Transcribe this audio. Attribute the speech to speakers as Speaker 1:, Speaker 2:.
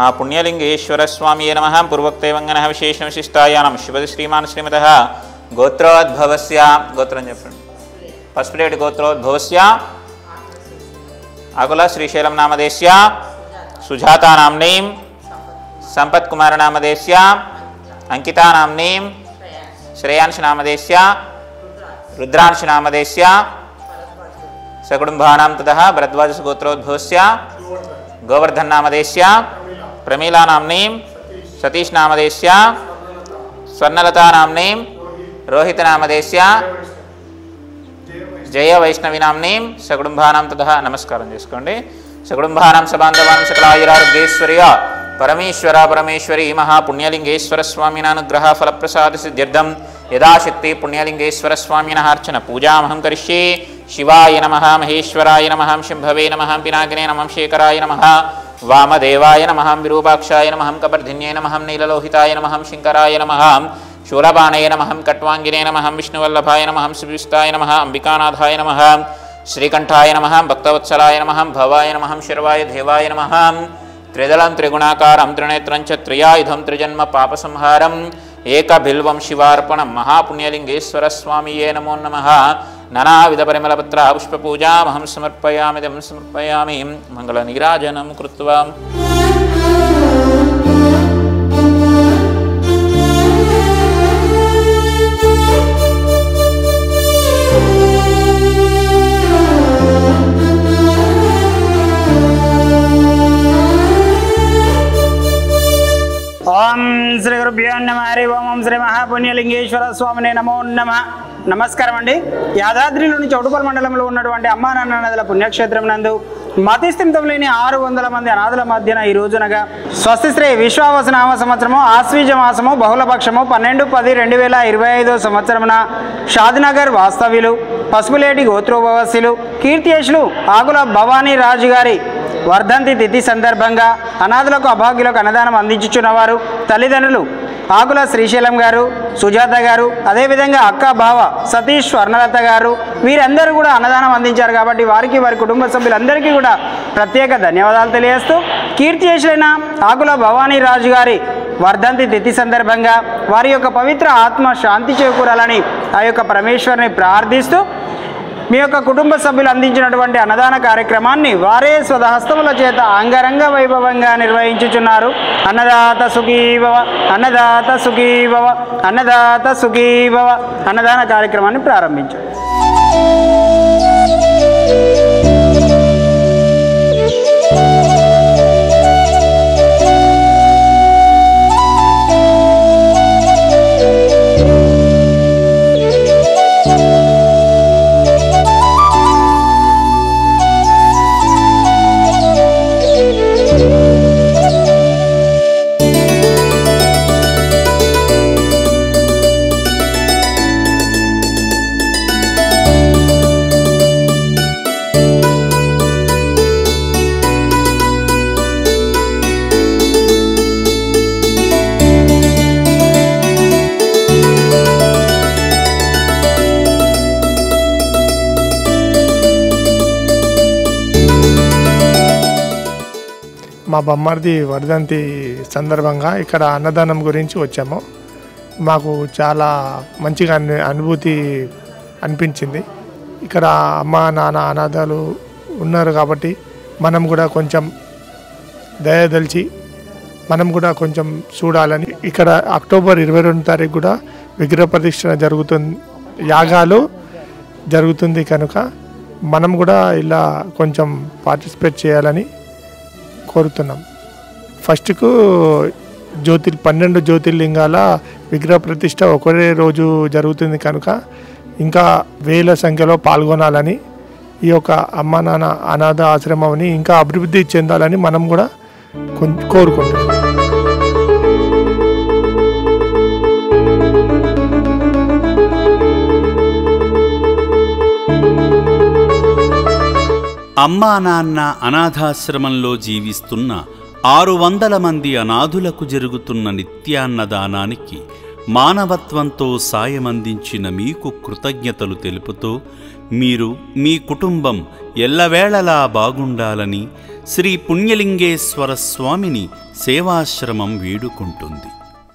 Speaker 1: महापुण्यलिंगेश्वरस्वामिये नमः। पूर्वोक्तैवङ्गनः विशेषविशिष्टायां शिवद श्रीमान् श्रीमतः गोत्रोद्भवस्य गोत्रं చెప్పండి పసుపులేటి గోత్రోద్భవस्य आकुल श्रीशैलं नामधेयस्य सुजाता नाम्नीं संपत्कुमार नामधेयस्य अंकिता नाम्नीं श्रेयांश नामधेयस्य रुद्रांश नामधेयस्य सकुटुम्बानां ततः भरद्वाज गोत्रोद्भवस्य गोवर्धन नामधेयस्य प्रमीला नाम्नीं सतीश नामधेयस्य स्वर्णलता नाम्नीं रोहित नामधेयस्य जय वैष्णवी नाम्नीं सकुटुम्बानां ततः नमस्कारं చేసుకోండి। सकुटुम्बानां सबान्धवानां सकलायुरारोग्यैश्वर्य परमेश्वर परमेश्वरी महापुण्यलिंगेश्वर स्वामिनानुग्रह फलप्रसाद सिद्ध्यर्थं यदाशक्ति पुण्यलिंगेश्वर स्वामिनः अर्चन पूजामहं करिष्ये। शिवाय नमः, महेश्वराय नमः, शंभवे नमः, पिनाकिने नमः, शेखराय नमः, वामदेवाय नमः, विरूपाक्षाय नमः, कपर्धिन्ये नमः, नीललोहिताय नमः, शंकराय नमः, शूलपाणये नमः, कट्वांगिने नमः, विष्णुवल्लभाय नमः, शिवविष्टाय नमः, अंबिकानाथाय नमः, श्रीकंठाय नमः, भक्तवत्सलाय नमः, भवाय नमः, शर्वाय देवाय नमः। त्रिदलं त्रिगुणाकारं त्रिनेत्रं च त्रियायुधं त्रिजन्म पापसंहारं एकबिल्वं शिवार्पणं महापुण्यलिंगेश्वर स्वामिये नमो नमः। नानाविध परिमलपत्र पुष्पपूजामहं समर्पयामि समर्पयामि मंगलनीराजनं कृत्वा।
Speaker 2: ओम श्री गुरुभ्यो नमः। हरि ओम శ్రీ మహాపుణ్యలింగేశ్వర స్వామినే నమో నమః। నమస్కారం అండి। యాదాద్రిలోని చౌటుపల్లి మండలంలో ఉన్నటువంటి అమ్మా నాన్న నదుల పుణ్యక్షేత్రం నందు మతిస్థిమితం లేని 600 మంది అనాథుల మధ్యన ఈ రోజునగా స్వస్తి శ్రీ విశ్వావసనామ సంవత్సరము ఆశ్వీజ మాసము బహుళపక్షము 12-10-2025 సంవత్సరమున షాద్నగర్ వాస్తవ్యులు పసుపులేటి గోత్రోభవస్యులు కీర్తియేషులు ఆకుల భవానీ రాజు గారి వర్ధంతి తిథి సందర్భంగా అనాథులకు అభాగ్యులకు అన్నదానం అందించుచున్నవారు తల్లిదండ్రులు ఆకుల శ్రీశైలం గారు, సుజాత గారు, అదేవిధంగా అక్క బావ సతీష్, స్వర్ణలత గారు వీరందరూ కూడా అన్నదానం అందించారు కాబట్టి వారికి వారి కుటుంబ సభ్యులందరికీ కూడా ప్రత్యేక ధన్యవాదాలు తెలియజేస్తూ కీర్తియేషులైన ఆకుల భవానీ రాజు గారి వర్ధంతి తిథి సందర్భంగా వారి యొక్క పవిత్ర ఆత్మ శాంతి చేకూరాలని ఆ యొక్క పరమేశ్వరుని ప్రార్థిస్తూ మీ యొక్క కుటుంబ సభ్యులు అందించినటువంటి అన్నదాన కార్యక్రమాన్ని వారే స్వహస్తముల చేత అంగరంగ వైభవంగా నిర్వహించుచున్నారు। అన్నదాత సుఖీభవ, అన్నదాత సుఖీభవ, అన్నదాత సుఖీభవ అన్నదాన కార్యక్రమాన్ని ప్రారంభించారు।
Speaker 3: మా బొమ్మర్ది వర్ధంతి సందర్భంగా ఇక్కడ అన్నదానం గురించి వచ్చాము। మాకు చాలా మంచిగా అనుభూతి అనిపించింది। ఇక్కడ అమ్మ నాన్న అనాథాలు ఉన్నారు కాబట్టి మనం కూడా కొంచెం దయదలిచి మనం కూడా కొంచెం చూడాలని ఇక్కడ అక్టోబర్ 22 తారీఖు కూడా విగ్రహ ప్రతిష్ఠ జరుగుతుంది, యాగాలు జరుగుతుంది కనుక మనం కూడా ఇలా కొంచెం పార్టిసిపేట్ చేయాలని కోరుతున్నాం। ఫస్ట్కు 12 జ్యోతిర్లింగాల విగ్రహ ప్రతిష్ట ఒకటే రోజు జరుగుతుంది కనుక ఇంకా వేల సంఖ్యలో పాల్గొనాలని ఈ యొక్క అమ్మ నాన్న అనాథ ఆశ్రమాన్ని ఇంకా అభివృద్ధి చెందాలని మనం కూడా కోరుకుంటున్నాం।
Speaker 4: అమ్మా నాన్న అనాథాశ్రమంలో జీవిస్తున్న 600 మంది అనాథులకు జరుగుతున్న నిత్యాన్నదానానికి మానవత్వంతో సాయమందించిన మీకు కృతజ్ఞతలు తెలుపుతూ మీరు మీ కుటుంబం ఎల్లవేళలా బాగుండాలని శ్రీ పుణ్యలింగేశ్వర స్వామిని సేవాశ్రమం వేడుకుంటుంది.